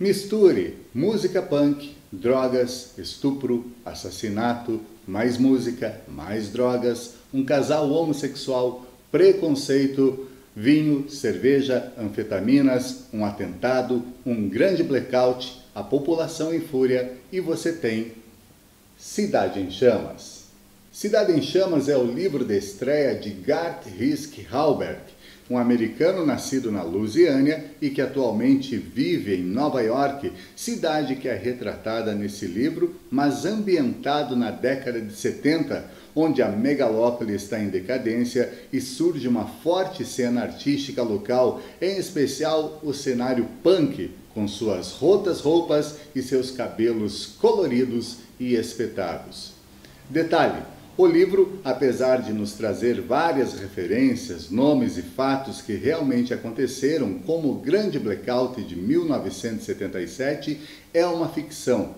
Misture música punk, drogas, estupro, assassinato, mais música, mais drogas, um casal homossexual, preconceito, vinho, cerveja, anfetaminas, um atentado, um grande blackout, a população em fúria e você tem Cidade em Chamas. Cidade em Chamas é o livro de estreia de Garth Risk Halbert, um americano nascido na Louisiana e que atualmente vive em Nova York, cidade que é retratada nesse livro, mas ambientado na década de 70, onde a megalópole está em decadência e surge uma forte cena artística local, em especial o cenário punk, com suas rotas roupas e seus cabelos coloridos e espetados. Detalhe: o livro, apesar de nos trazer várias referências, nomes e fatos que realmente aconteceram, como o Grande Blackout de 1977, é uma ficção.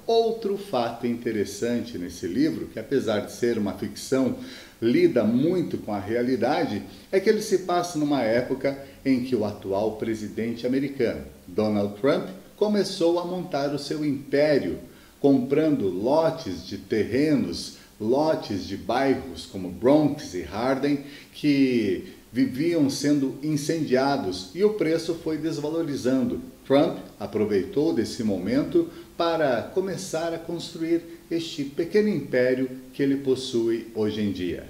Outro fato interessante nesse livro, que apesar de ser uma ficção, lida muito com a realidade, é que ele se passa numa época em que o atual presidente americano, Donald Trump, começou a montar o seu império, comprando lotes de terrenos, lotes de bairros como Bronx e Harlem, que viviam sendo incendiados e o preço foi desvalorizando. Trump aproveitou desse momento para começar a construir este pequeno império que ele possui hoje em dia.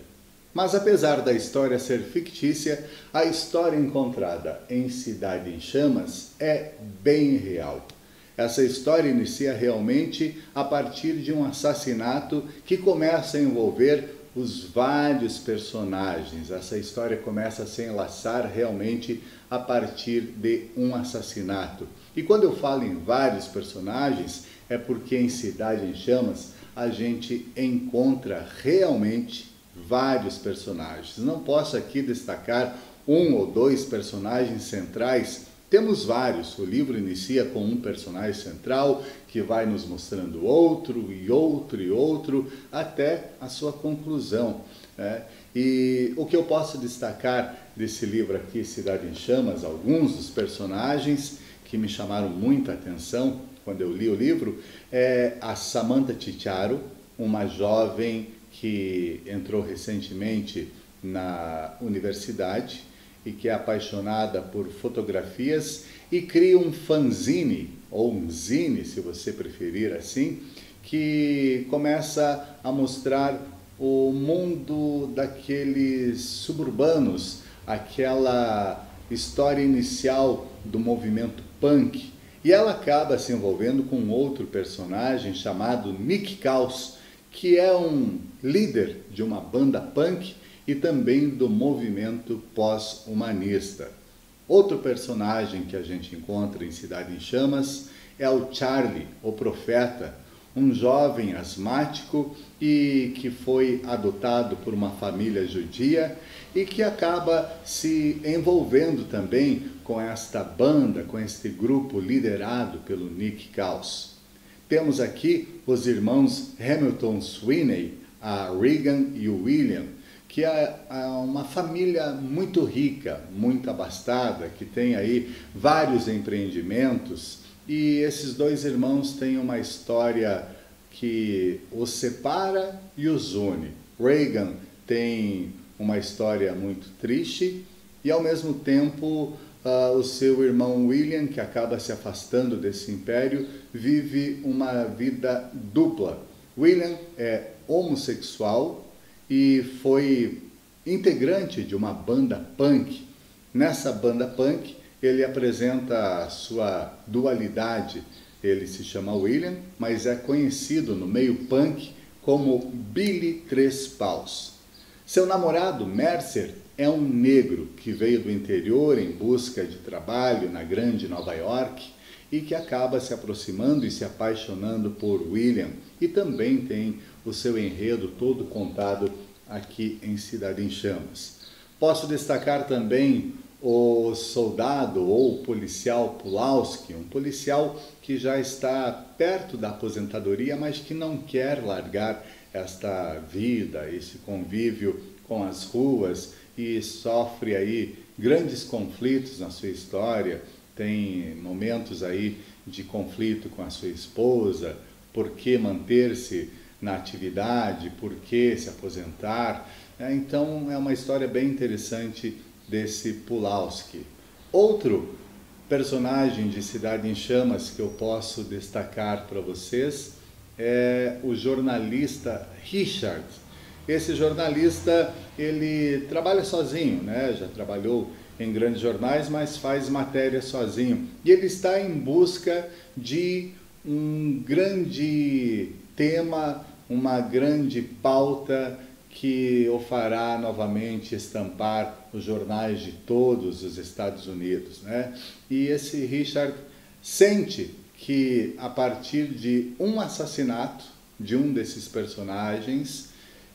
Mas apesar da história ser fictícia, a história encontrada em Cidade em Chamas é bem real. Essa história inicia realmente a partir de um assassinato que começa a envolver os vários personagens. Essa história começa a se enlaçar realmente a partir de um assassinato. E quando eu falo em vários personagens, é porque em Cidade em Chamas a gente encontra realmente vários personagens. Não posso aqui destacar um ou dois personagens centrais. Temos vários. O livro inicia com um personagem central que vai nos mostrando outro e outro e outro até a sua conclusão, né? E o que eu posso destacar desse livro aqui, Cidade em Chamas, alguns dos personagens que me chamaram muita atenção quando eu li o livro, é a Samantha Chicharo, uma jovem que entrou recentemente na universidade e que é apaixonada por fotografias e cria um fanzine, ou um zine, se você preferir assim, que começa a mostrar o mundo daqueles suburbanos, aquela história inicial do movimento punk. E ela acaba se envolvendo com outro personagem chamado Nick Caos, que é um líder de uma banda punk e também do movimento pós-humanista. Outro personagem que a gente encontra em Cidade em Chamas é o Charlie, o Profeta, um jovem asmático e que foi adotado por uma família judia e que acaba se envolvendo também com esta banda, com este grupo liderado pelo Nick Caos. Temos aqui os irmãos Hamilton Sweeney, a Regan e o William, que é uma família muito rica, muito abastada, que tem aí vários empreendimentos, e esses dois irmãos têm uma história que os separa e os une. Regan tem uma história muito triste e, ao mesmo tempo, o seu irmão William, que acaba se afastando desse império, vive uma vida dupla. William é homossexual e foi integrante de uma banda punk. Nessa banda punk, ele apresenta a sua dualidade. Ele se chama William, mas é conhecido no meio punk como Billy Três Paus. Seu namorado, Mercer, é um negro que veio do interior em busca de trabalho na grande Nova York e que acaba se aproximando e se apaixonando por William, e também tem o seu enredo todo contado aqui em Cidade em Chamas. Posso destacar também o soldado ou policial Pulowski, um policial que já está perto da aposentadoria, mas que não quer largar esta vida, esse convívio com as ruas, e sofre aí grandes conflitos na sua história tem momentos aí de conflito com a sua esposa, por que manter-se na atividade, por que se aposentar. Então é uma história bem interessante desse Pulowski. Outro personagem de Cidade em Chamas que eu posso destacar para vocês é o jornalista Richard. Esse jornalista, ele trabalha sozinho, né? Já trabalhou em grandes jornais, mas faz matéria sozinho. E ele está em busca de um grande tema, uma grande pauta que o fará novamente estampar os jornais de todos os Estados Unidos, né? E esse Richard sente que a partir de um assassinato de um desses personagens,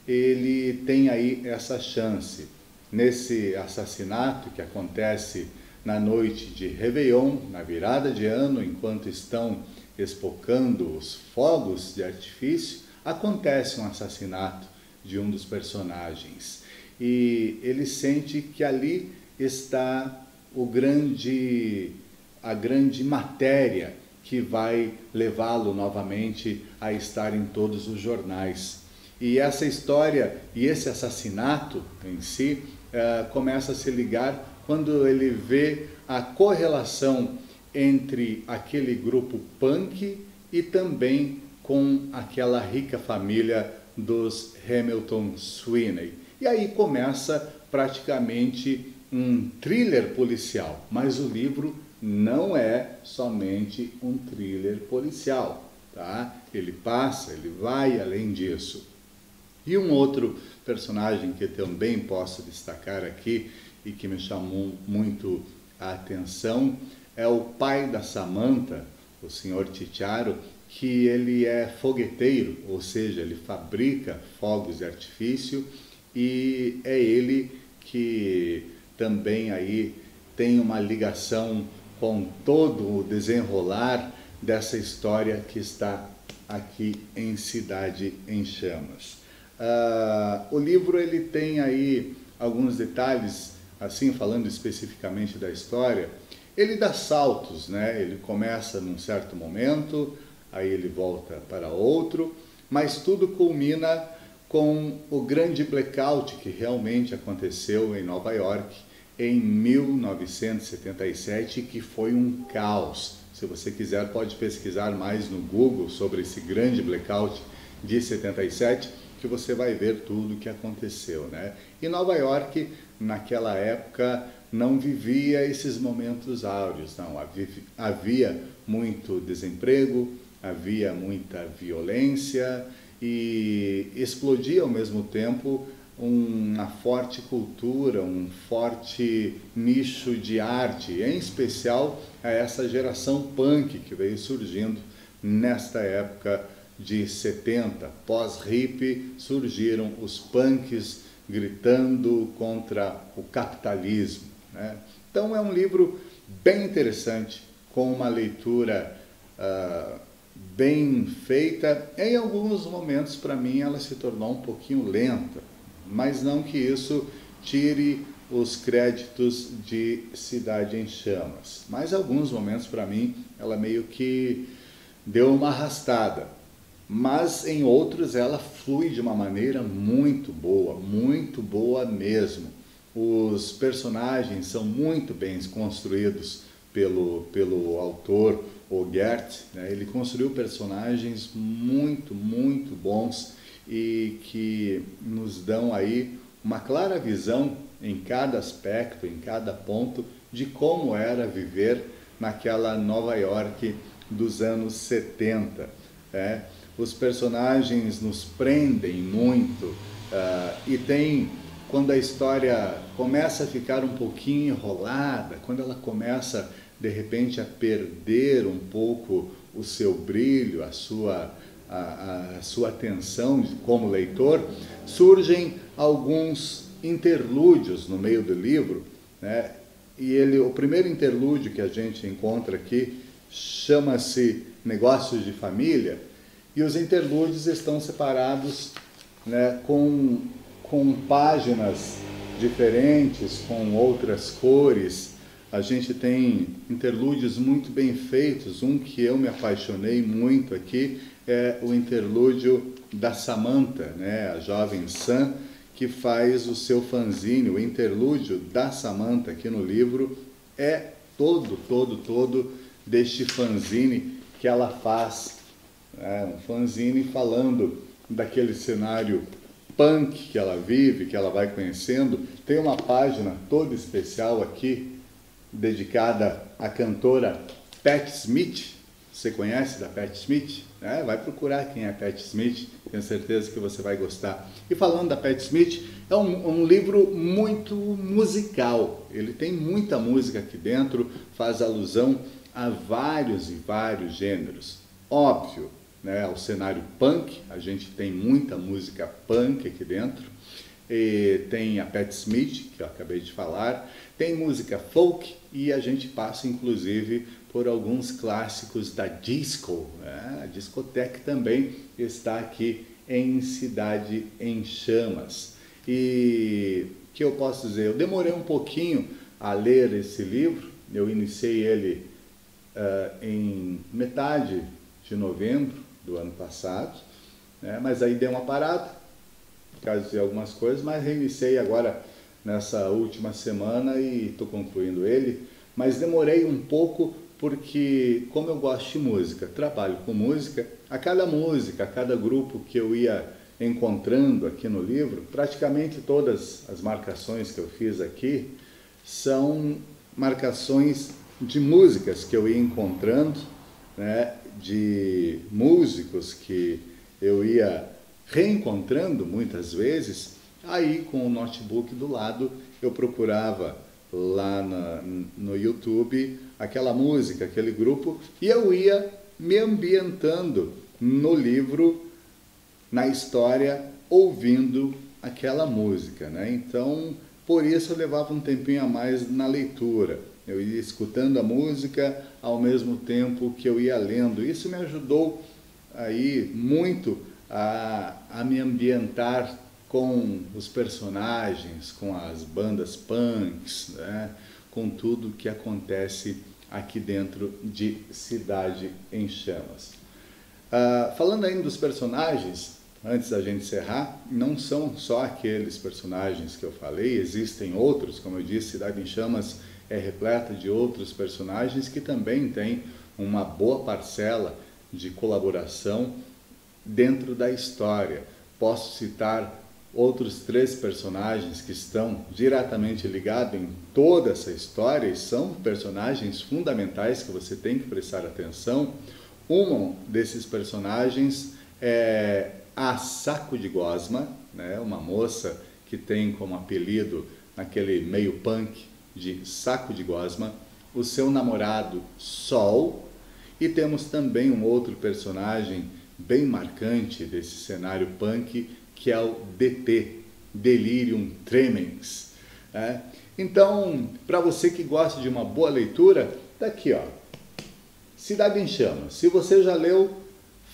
ele tem aí essa chance. Nesse assassinato que acontece na noite de Réveillon, na virada de ano, enquanto estão espocando os fogos de artifício, acontece um assassinato de um dos personagens. E ele sente que ali está a grande matéria que vai levá-lo novamente a estar em todos os jornais. E essa história e esse assassinato em si começa a se ligar quando ele vê a correlação entre aquele grupo punk e também com aquela rica família dos Hamilton Sweeney. E aí começa praticamente um thriller policial, mas o livro não é somente um thriller policial, tá? Ele vai além disso. E um outro personagem que eu também posso destacar aqui e que me chamou muito a atenção é o pai da Samantha, o Sr. Cicciaro, que ele é fogueteiro, ou seja, ele fabrica fogos de artifício e é ele que também aí tem uma ligação com todo o desenrolar dessa história que está aqui em Cidade em Chamas. O livro ele tem aí alguns detalhes, assim falando especificamente da história, ele dá saltos, né? Ele começa num certo momento, aí ele volta para outro, mas tudo culmina com o grande blackout que realmente aconteceu em Nova York em 1977, que foi um caos. Se você quiser, pode pesquisar mais no Google sobre esse grande blackout de 77, que você vai ver tudo o que aconteceu, né? E Nova York, naquela época, não vivia esses momentos áureos, não. Havia muito desemprego, havia muita violência e explodia ao mesmo tempo uma forte cultura, um forte nicho de arte, em especial a essa geração punk que veio surgindo nesta época de 70. Pós-hippie surgiram os punks gritando contra o capitalismo, né? Então é um livro bem interessante, com uma leitura bem feita. Em alguns momentos, para mim, ela se tornou um pouquinho lenta, mas não que isso tire os créditos de Cidade em Chamas. Mas alguns momentos, para mim, ela meio que deu uma arrastada. Mas em outros ela flui de uma maneira muito boa mesmo. Os personagens são muito bem construídos pelo autor, o Gert, né? Ele construiu personagens muito bons e que nos dão aí uma clara visão em cada aspecto, em cada ponto, de como era viver naquela Nova York dos anos 70. Né? Os personagens nos prendem muito e quando a história começa a ficar um pouquinho enrolada, quando ela começa de repente a perder um pouco o seu brilho, a sua atenção como leitor, surgem alguns interlúdios no meio do livro, né? E o primeiro interlúdio que a gente encontra aqui chama-se Negócios de Família, e os interlúdios estão separados, né, com páginas diferentes, com outras cores, a gente tem interlúdios muito bem feitos. Um que eu me apaixonei muito aqui é o interlúdio da Samantha, né? A jovem Sam, que faz o seu fanzine. O interlúdio da Samantha aqui no livro é todo deste fanzine que ela faz. Um fanzine falando daquele cenário punk que ela vive, que ela vai conhecendo. Tem uma página toda especial aqui, dedicada à cantora Patti Smith. Você conhece da Patti Smith? Vai procurar quem é Patti Smith, tenho certeza que você vai gostar. E falando da Patti Smith, é um livro muito musical. Ele tem muita música aqui dentro, faz alusão a vários e vários gêneros. Óbvio, né, ao cenário punk, a gente tem muita música punk aqui dentro. E tem a Patti Smith, que eu acabei de falar, tem música folk e a gente passa inclusive por alguns clássicos da disco. A discoteca também está aqui em Cidade em Chamas. E o que eu posso dizer? Eu demorei um pouquinho a ler esse livro, eu iniciei ele em metade de novembro do ano passado, né, mas aí dei uma parada, por causa de algumas coisas, mas reiniciei agora nessa última semana e estou concluindo ele. Mas demorei um pouco porque, como eu gosto de música, trabalho com música, a cada grupo que eu ia encontrando aqui no livro, praticamente todas as marcações que eu fiz aqui são marcações de músicas que eu ia encontrando, né, de músicos que eu ia reencontrando muitas vezes. Aí, com o notebook do lado, eu procurava lá no YouTube aquela música, aquele grupo, e eu ia me ambientando no livro, na história, ouvindo aquela música, né? Então, por isso eu levava um tempinho a mais na leitura. Eu ia escutando a música ao mesmo tempo que eu ia lendo. Isso me ajudou aí muito a me ambientar com os personagens, com as bandas punks, né? Com tudo que acontece aqui dentro de Cidade em Chamas. Falando ainda dos personagens, antes da gente encerrar, não são só aqueles personagens que eu falei, existem outros, como eu disse, Cidade em Chamas é repleta de outros personagens que também têm uma boa parcela de colaboração dentro da história. Posso citar outros 3 personagens que estão diretamente ligados em toda essa história e são personagens fundamentais que você tem que prestar atenção. Um desses personagens é a Saco de Gosma, né? Uma moça que tem como apelido, naquele meio punk, de Saco de Gosma, o seu namorado Sol. E temos também um outro personagem bem marcante desse cenário punk, que é o DT, Delirium Tremens. Então, para você que gosta de uma boa leitura, tá aqui, ó, Cidade em Chamas. Se você já leu,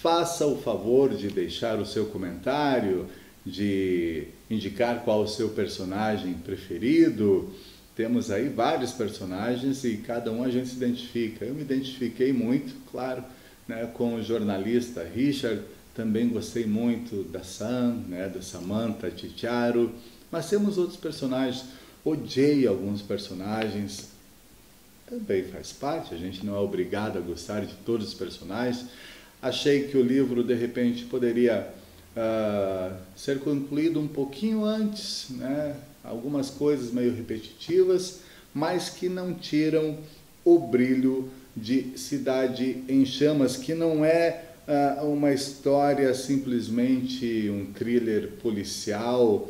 faça o favor de deixar o seu comentário, de indicar qual o seu personagem preferido. Temos aí vários personagens e cada um a gente se identifica. Eu me identifiquei muito, claro, né, com o jornalista Richard. Também gostei muito da Sam, né, da Samantha Chicharo, mas temos outros personagens. Odiei alguns personagens, também faz parte, a gente não é obrigado a gostar de todos os personagens. Achei que o livro, de repente, poderia ser concluído um pouquinho antes, né? Algumas coisas meio repetitivas, mas que não tiram o brilho de Cidade em Chamas, que não é uma história simplesmente um thriller policial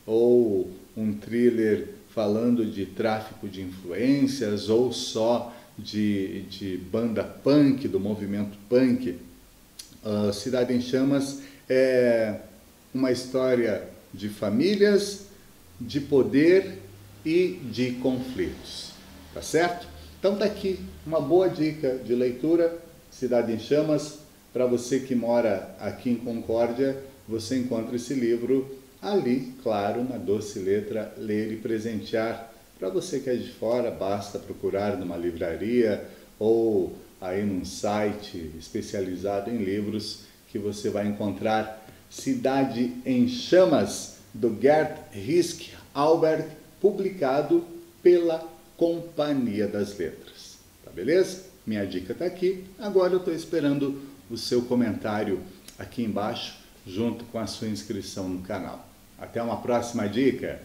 ou um thriller falando de tráfico de influências ou só de banda punk, do movimento punk. Cidade em Chamas é uma história de famílias, de poder e de conflitos, tá certo? Então tá aqui uma boa dica de leitura, Cidade em Chamas. Para você que mora aqui em Concórdia, você encontra esse livro ali, claro, na Doce Letra Ler e Presentear. Para você que é de fora, basta procurar numa livraria ou aí num site especializado em livros que você vai encontrar Cidade em Chamas, do Gerd Risk Albert, publicado pela Companhia das Letras. Tá beleza? Minha dica está aqui. Agora eu estou esperando o seu comentário aqui embaixo, junto com a sua inscrição no canal. Até uma próxima dica!